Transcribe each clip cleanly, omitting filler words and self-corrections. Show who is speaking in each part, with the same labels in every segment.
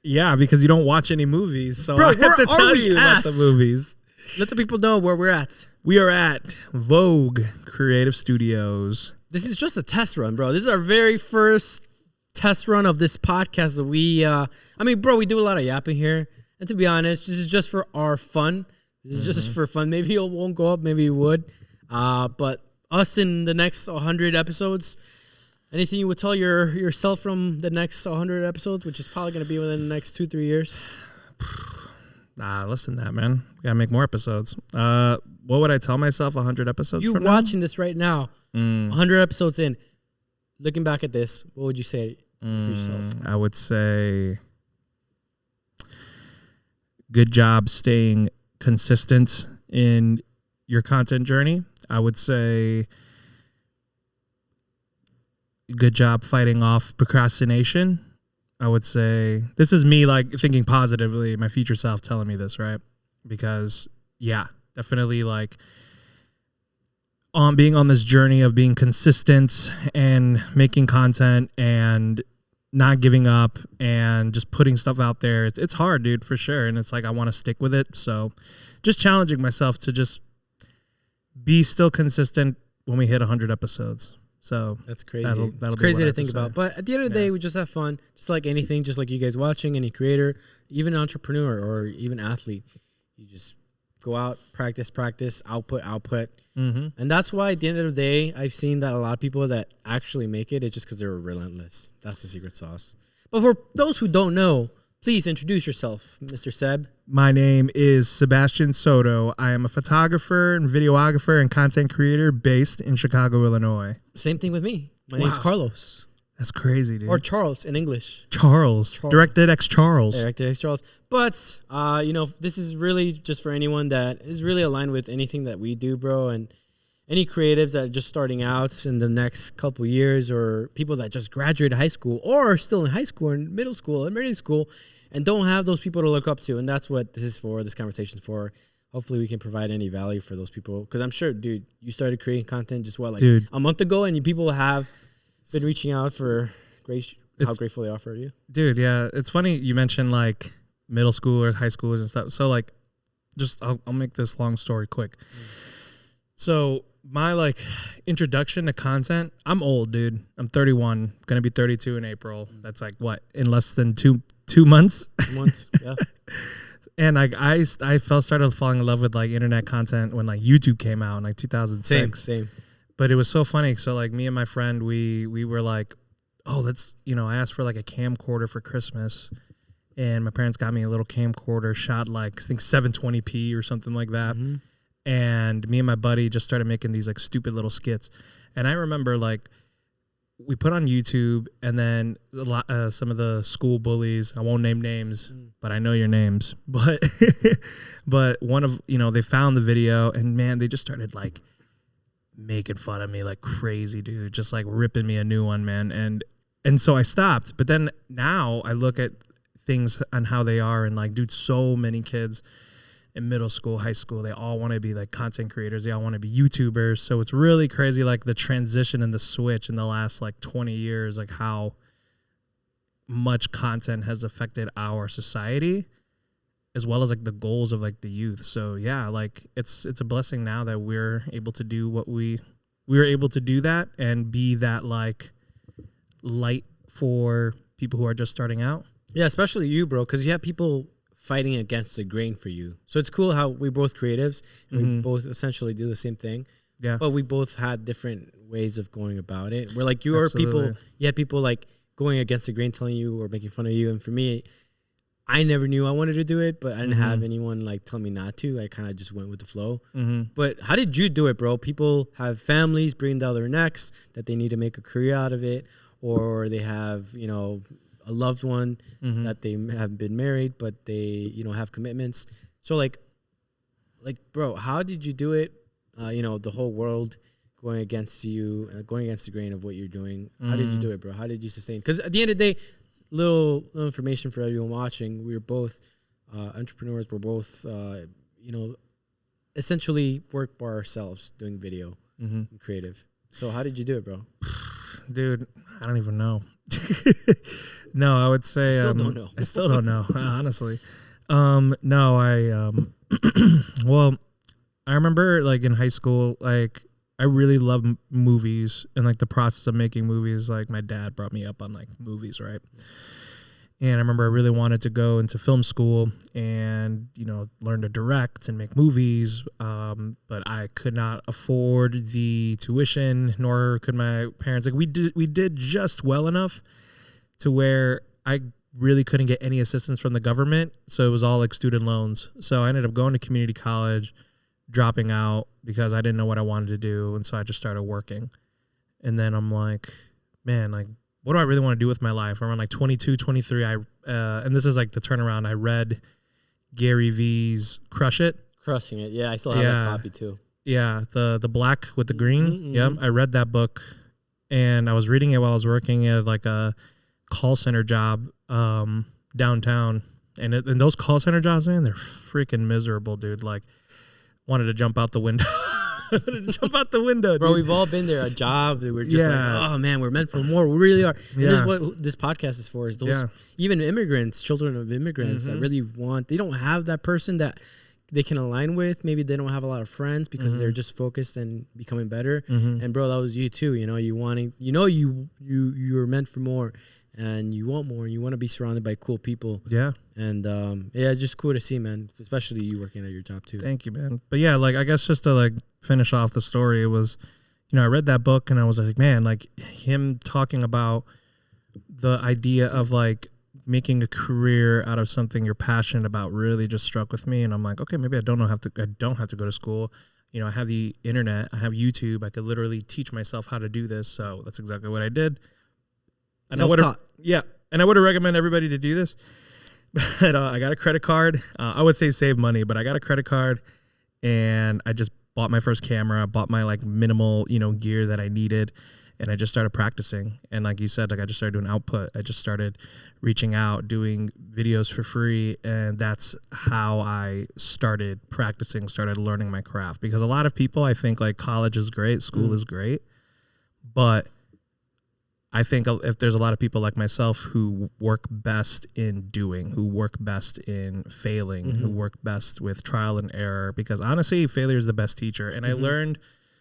Speaker 1: Yeah, because you don't watch any movies, so
Speaker 2: Bro,
Speaker 1: I have to
Speaker 2: where are
Speaker 1: tell
Speaker 2: we
Speaker 1: you about the
Speaker 2: at?
Speaker 1: movies.
Speaker 2: Let the people know where we're at.
Speaker 1: We are at Vogue Creative Studios.
Speaker 2: This is just a test run, bro. This is our very first test run of this podcast. That we do a lot of yapping here. And to be honest, this is just for our fun. This is just for fun. Maybe it won't go up. Maybe it would. But us in the next 100 episodes, anything you would tell yourself from the next 100 episodes, which is probably going to be within the next 2-3 years?
Speaker 1: Listen to that, man. We gotta make more episodes. What would I tell myself 100 episodes
Speaker 2: You
Speaker 1: from
Speaker 2: watching this right now, 100 episodes in, looking back at this, what would you say for yourself?
Speaker 1: I would say good job staying consistent in your content journey. I would say good job fighting off procrastination. I would say this is me like thinking positively, my future self telling me this, right? Because yeah, definitely like being on this journey of being consistent and making content and not giving up and just putting stuff out there. It's hard, dude, for sure. And it's like, I want to stick with it. So just challenging myself to just be still consistent when we hit 100 episodes. So
Speaker 2: that's crazy.
Speaker 1: That'll
Speaker 2: it's crazy to think about. But at the end of the day, we just have fun, just like anything, just like you guys watching, any creator, even entrepreneur or even athlete. You just go out, practice, output. And that's why at the end of the day, I've seen that a lot of people that actually make it, it's just because they're relentless. That's the secret sauce. But for those who don't know, please introduce yourself, Mr. Seb.
Speaker 1: My name is Sebastian Soto. I am a photographer and videographer and content creator based in Chicago, Illinois.
Speaker 2: Same thing with me. My name's Carlos.
Speaker 1: That's crazy, dude.
Speaker 2: Or Charles in English.
Speaker 1: Charles. Directed X Charles.
Speaker 2: Directed X Charles. But, this is really just for anyone that is really aligned with anything that we do, bro. And any creatives that are just starting out in the next couple years, or people that just graduated high school or are still in high school or in middle school and middle school and don't have those people to look up to. And that's what this is for, this conversation is for. Hopefully we can provide any value for those people. Because I'm sure, dude, you started creating content just a month ago, and people have been reaching out for how grateful they are for you.
Speaker 1: Dude, yeah. It's funny you mentioned like middle schoolers, high schoolers and stuff. So like, I'll make this long story quick. So my like introduction to content, I'm old, dude. I'm 31, gonna be 32 in April. That's like what, in less than two months?
Speaker 2: 2 months, yeah.
Speaker 1: And like I started falling in love with like internet content when like YouTube came out in like 2006.
Speaker 2: Same.
Speaker 1: But it was so funny. So like me and my friend, we were like, oh, let's, I asked for like a camcorder for Christmas, and my parents got me a little camcorder, shot like I think 720p or something like that. And me and my buddy just started making these like stupid little skits. And I remember like we put on YouTube, and then some of the school bullies, I won't name names, but I know your names. But one of, they found the video, and man, they just started like making fun of me like crazy, dude, just like ripping me a new one, man. And so I stopped. But then now I look at things and how they are, and like, dude, so many kids in middle school, high school, they all want to be like content creators. They all want to be YouTubers. So it's really crazy, like the transition and the switch in the last like 20 years, like how much content has affected our society, as well as like the goals of like the youth. So yeah, like it's a blessing now that we're able to do what we were able to do, that and be that like light for people who are just starting out.
Speaker 2: Yeah, especially you, bro, because you have people fighting against the grain for you. So it's cool how we're both creatives and we both essentially do the same thing.
Speaker 1: Yeah.
Speaker 2: But we both had different ways of going about it. We're like, you had people like going against the grain, telling you or making fun of you. And for me, I never knew I wanted to do it, but I didn't have anyone like tell me not to. I kind of just went with the flow. But how did you do it, bro? People have families breathing down their necks that they need to make a career out of it, or they have, a loved one that they haven't been married, but they, have commitments. So like, bro, how did you do it? The whole world going against you, going against the grain of what you're doing. How did you do it, bro? How did you sustain? Because at the end of the day, little information for everyone watching. We were both entrepreneurs. We're both, essentially work by ourselves doing video and creative. So how did you do it, bro?
Speaker 1: Dude, I don't even know. No, I would say
Speaker 2: I still don't know.
Speaker 1: I still don't know, honestly. No, well, I remember like in high school, like I really love movies, and like the process of making movies. Like my dad brought me up on like movies, right? And I remember I really wanted to go into film school and, learn to direct and make movies. But I could not afford the tuition, nor could my parents. Like we did just well enough to where I really couldn't get any assistance from the government. So it was all like student loans. So I ended up going to community college, dropping out because I didn't know what I wanted to do. And so I just started working. And then I'm like, man, like, what do I really want to do with my life? Around like 22, 23, and this is like the turnaround. I read Gary V's Crushing It.
Speaker 2: Yeah, I still have that copy too.
Speaker 1: Yeah, the black with the green. Mm-hmm. Yep, I read that book, and I was reading it while I was working at like a call center job downtown. And those call center jobs, man, they're freaking miserable, dude. Like, wanted to jump out the window. Bro,
Speaker 2: dude. We've all been there. A job that we're just like, oh man, we're meant for more. We really are. And this is what this podcast is for. Is those even immigrants, children of immigrants that really want. They don't have that person that they can align with. Maybe they don't have a lot of friends because they're just focused and becoming better. And bro, that was you too. You wanting. You're meant for more. And you want more, and you want to be surrounded by cool people. Yeah. And it's just cool to see, man, especially you working at your job too.
Speaker 1: Thank you, man. But yeah, like I guess just to like finish off the story, it was, I read that book and I was like, man, like him talking about the idea of like making a career out of something you're passionate about really just struck with me. And I'm like, okay, maybe I don't have to go to school. I have the internet, I have YouTube, I could literally teach myself how to do this. So that's exactly what I did. And I would recommend everybody to do this. But I got a credit card. I would say save money, but I got a credit card, and I just bought my first camera. Bought my like minimal, gear that I needed, and I just started practicing. And like you said, like I just started doing output. I just started reaching out, doing videos for free, and that's how I started practicing, started learning my craft. Because a lot of people, I think like college is great, school is great, but I think if there's a lot of people like myself who work best in doing, who work best in failing, who work best with trial and error, because honestly, failure is the best teacher. And I learned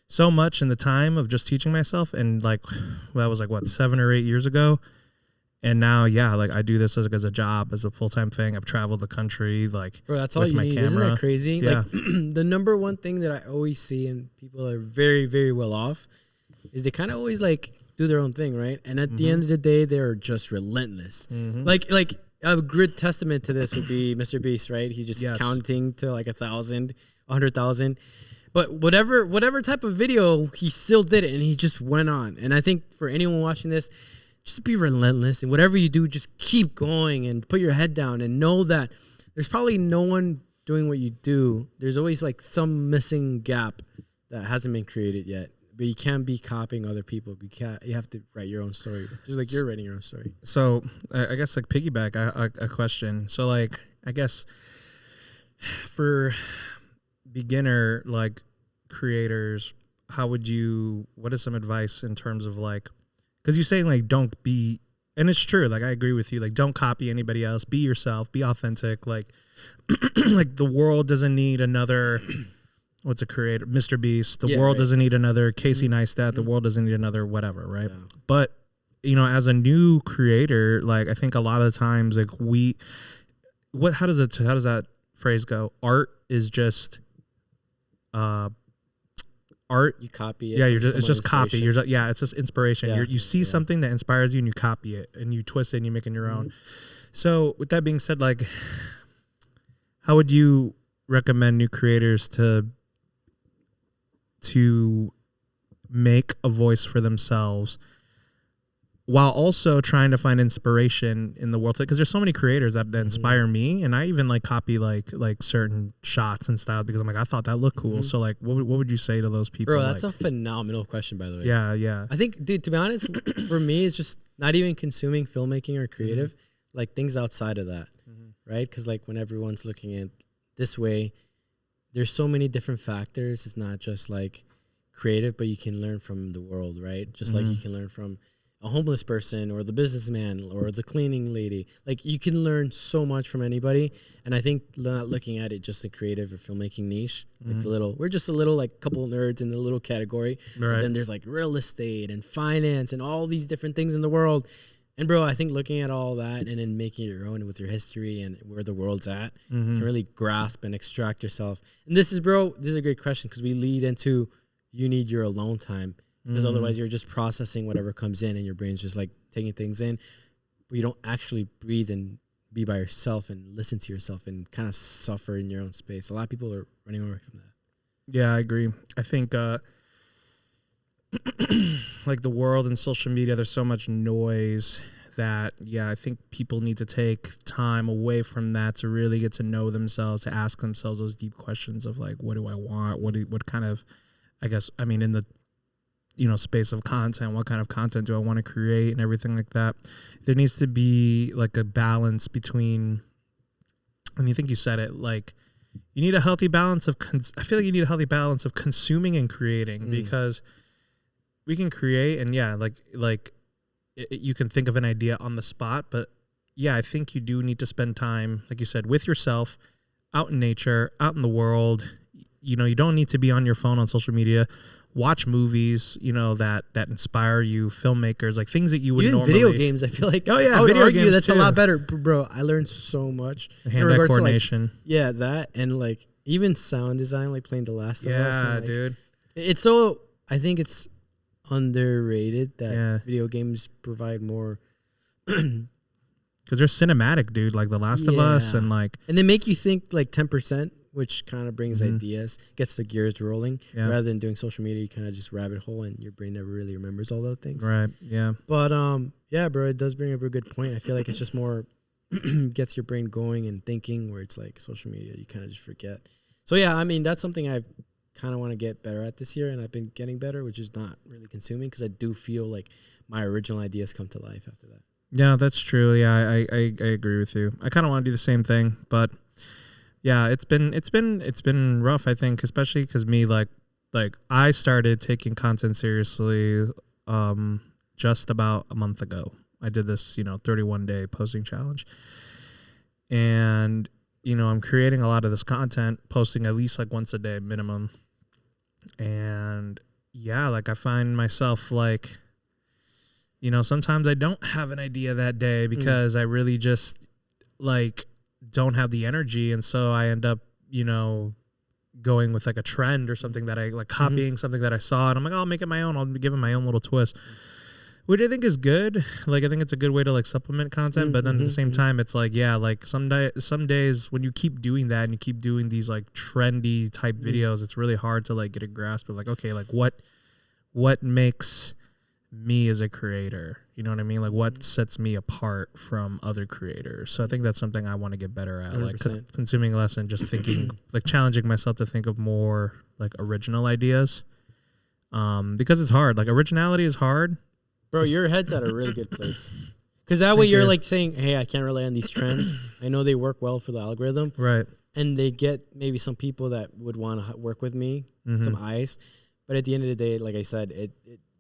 Speaker 1: so much in the time of just teaching myself. And like, that was like 7 or 8 years ago. And now, like I do this as a job, as a full-time thing. I've traveled the country, like,
Speaker 2: bro, that's all you need. Camera. Isn't that crazy? Yeah. Like the number one thing that I always see, and people are very, very well off, is they kind of always like do their own thing, right? And at the end of the day, they're just relentless. Like a good testament to this would be Mr. Beast, right? He's just counting to like 1,000, 100,000. But whatever type of video, he still did it, and he just went on. And I think for anyone watching this, just be relentless, and whatever you do, just keep going and put your head down and know that there's probably no one doing what you do. There's always like some missing gap that hasn't been created yet. But you can't be copying other people. You have to write your own story, just like you're writing your own story.
Speaker 1: So I guess like piggyback a question. So like I guess for beginner like creators, what is some advice in terms of like, because you're saying like don't be, and it's true. Like I agree with you. Like don't copy anybody else. Be yourself. Be authentic. Like like the world doesn't need another. What's a creator? Mr. Beast. The world doesn't need another Casey Neistat. The world doesn't need another whatever, right? Yeah. But, as a new creator, like I think a lot of the times, like how does that phrase go? Art is just, art.
Speaker 2: You copy it.
Speaker 1: Yeah, it's just copy. It's just inspiration. Yeah. You see something that inspires you and you copy it and you twist it and you make it your own. So with that being said, like, how would you recommend new creators to make a voice for themselves while also trying to find inspiration in the world? Because there's so many creators that inspire me, and I even like copy like certain shots and styles because I'm like, I thought that looked cool. So like, what would you say to those people?
Speaker 2: Bro, that's a phenomenal question, by the way.
Speaker 1: Yeah.
Speaker 2: I think, dude, to be honest, for me, it's just not even consuming filmmaking or creative, like things outside of that, right? Because like when everyone's looking at this way, there's so many different factors. It's not just like creative, but you can learn from the world, right? Just like you can learn from a homeless person or the businessman or the cleaning lady. Like you can learn so much from anybody. And I think not looking at it just the creative or filmmaking niche, like the little, we're just a little like couple nerds in the little category. Right. And then there's like real estate and finance and all these different things in the world. And bro, I think looking at all that and then making it your own with your history and where the world's at, you can really grasp and extract yourself. And this is a great question because we lead into you need your alone time. Because otherwise you're just processing whatever comes in and your brain's just like taking things in. But you don't actually breathe and be by yourself and listen to yourself and kind of suffer in your own space. A lot of people are running away from that.
Speaker 1: Yeah, I agree. I think like the world and social media, there's so much noise that, I think people need to take time away from that to really get to know themselves, to ask themselves those deep questions of like, what do I want? What kind of, I guess, I mean, in the, space of content, what kind of content do I want to create and everything like that. There needs to be like a balance between, and you think you said it, like you need a healthy balance of, I feel like you need a healthy balance of consuming and creating because we can create and you can think of an idea on the spot, but I think you do need to spend time, like you said, with yourself, out in nature, out in the world. You don't need to be on your phone on social media. Watch movies, that inspire you, filmmakers, like things that you would
Speaker 2: even
Speaker 1: normally.
Speaker 2: Video games, I feel like.
Speaker 1: Oh yeah,
Speaker 2: I would
Speaker 1: video
Speaker 2: argue
Speaker 1: games
Speaker 2: that's
Speaker 1: too.
Speaker 2: A lot better, bro. I learned so much.
Speaker 1: Hand-eye coordination.
Speaker 2: That and like even sound design, like playing The Last of Us.
Speaker 1: Yeah,
Speaker 2: like,
Speaker 1: dude.
Speaker 2: It's so. I think it's underrated that video games provide more.
Speaker 1: Because they're cinematic, dude. Like The Last of Us, and
Speaker 2: they make you think like 10%. Which kind of brings ideas, gets the gears rolling. Rather than doing social media, you kind of just rabbit hole and your brain never really remembers all those things.
Speaker 1: Right, yeah.
Speaker 2: But, bro, it does bring up a good point. I feel like it's just more gets your brain going and thinking where it's like social media, you kind of just forget. So, I mean, that's something I kind of want to get better at this year, and I've been getting better, which is not really consuming because I do feel like my original ideas come to life after that. Yeah,
Speaker 1: that's true. Yeah, I agree with you. I kind of want to do the same thing, but... Yeah, it's been rough, I think, especially because me, like I started taking content seriously just about a month ago. I did this, 31-day posting challenge. And, I'm creating a lot of this content, posting at least like once a day minimum. And, I find myself like, sometimes I don't have an idea that day because I really just don't have the energy, and so I end up going with like a trend or something that I like, copying something that I saw, and I'm like, I'll make it my own, I'll give it my own little twist, which I think is good. Like I think it's a good way to like supplement content, but then at the same time it's like some days when you keep doing that and you keep doing these like trendy type videos, it's really hard to like get a grasp of like, okay, like what makes me as a creator, you know what I mean? Like what sets me apart from other creators. So I think that's something I want to get better at, 100%. Like consuming less and just thinking, like challenging myself to think of more like original ideas. Because it's hard. Like originality is hard.
Speaker 2: Bro, your head's at a really good place. Because that way you're like saying, hey, I can't rely on these trends. I know they work well for the algorithm.
Speaker 1: Right.
Speaker 2: And they get maybe some people that would want to work with me, some eyes. But at the end of the day, like I said,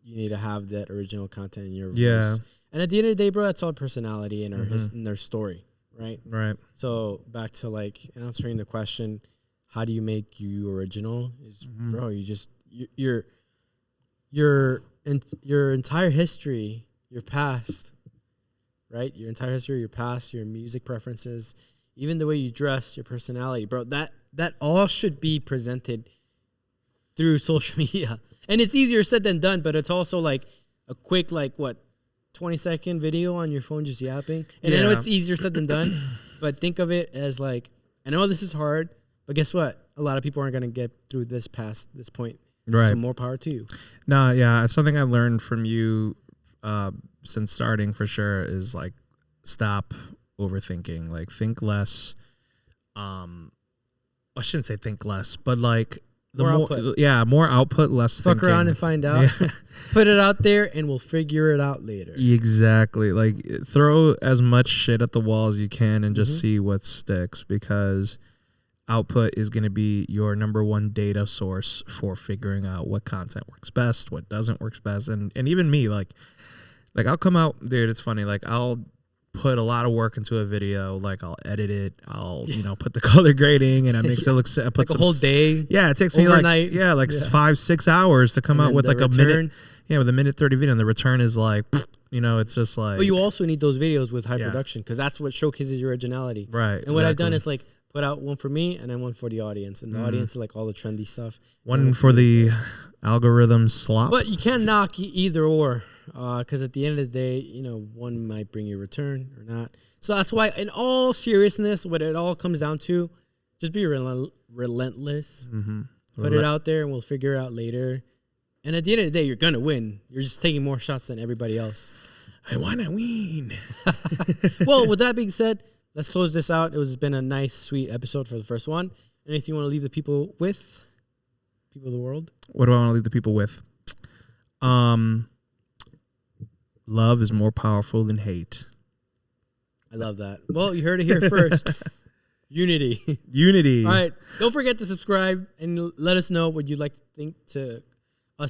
Speaker 2: you need to have that original content in your voice. And at the end of the day, bro, that's all personality and in their story, right?
Speaker 1: Right.
Speaker 2: So back to like answering the question, how do you make you original? Is bro, you just your entire history, your past, right? Your entire history, your past, your music preferences, even the way you dress, your personality, bro. That all should be presented through social media. And it's easier said than done, but it's also like a quick, 20-second video on your phone just yapping. And I know it's easier said than done, but think of it as like, I know this is hard, but guess what? A lot of people aren't going to get through this past this point.
Speaker 1: Right.
Speaker 2: So more power to you.
Speaker 1: No, it's something I've learned from you since starting for sure is like stop overthinking. Like think less. I shouldn't say think less, but like, more output, less
Speaker 2: fuck
Speaker 1: thinking.
Speaker 2: Around and find out. Put it out there and we'll figure it out later.
Speaker 1: Exactly. Like throw as much shit at the wall as you can and just see what sticks, because output is going to be your number one data source for figuring out what content works best, what doesn't work best. And even me, like Like I'll come out, dude. It's funny. Like I'll put a lot of work into a video. Like I'll edit it. I'll put the color grading and I make it look. I put
Speaker 2: like a whole day.
Speaker 1: Yeah, it takes me
Speaker 2: overnight.
Speaker 1: 5-6 hours to come out with like
Speaker 2: return,
Speaker 1: a minute. Yeah, with a minute 30 video, and the return is like, it's just like.
Speaker 2: But you also need those videos with high production because that's what showcases your originality.
Speaker 1: Right.
Speaker 2: And what I've done is like put out one for me and then one for the audience, and the audience is like all the trendy stuff.
Speaker 1: One for the algorithm slop.
Speaker 2: But you can't knock either or. Because at the end of the day, one might bring you a return or not. So that's why, in all seriousness, what it all comes down to, just be relentless. Mm-hmm. Put it out there, and we'll figure it out later. And at the end of the day, you're gonna win. You're just taking more shots than everybody else.
Speaker 1: I wanna win.
Speaker 2: Well, with that being said, let's close this out. It has been a nice, sweet episode for the first one. Anything you want to leave the people with? People of the world?
Speaker 1: What do I want to leave the people with? Love is more powerful than hate.
Speaker 2: I love that. Well, you heard it here first. Unity.
Speaker 1: Unity.
Speaker 2: All right. Don't forget to subscribe and let us know what you'd like to think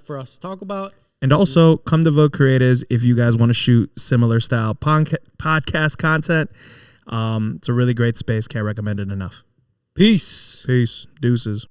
Speaker 2: for us to talk about.
Speaker 1: And also, come to Vogue Creatives if you guys want to shoot similar style podcast content. It's a really great space. Can't recommend it enough.
Speaker 2: Peace.
Speaker 1: Deuces.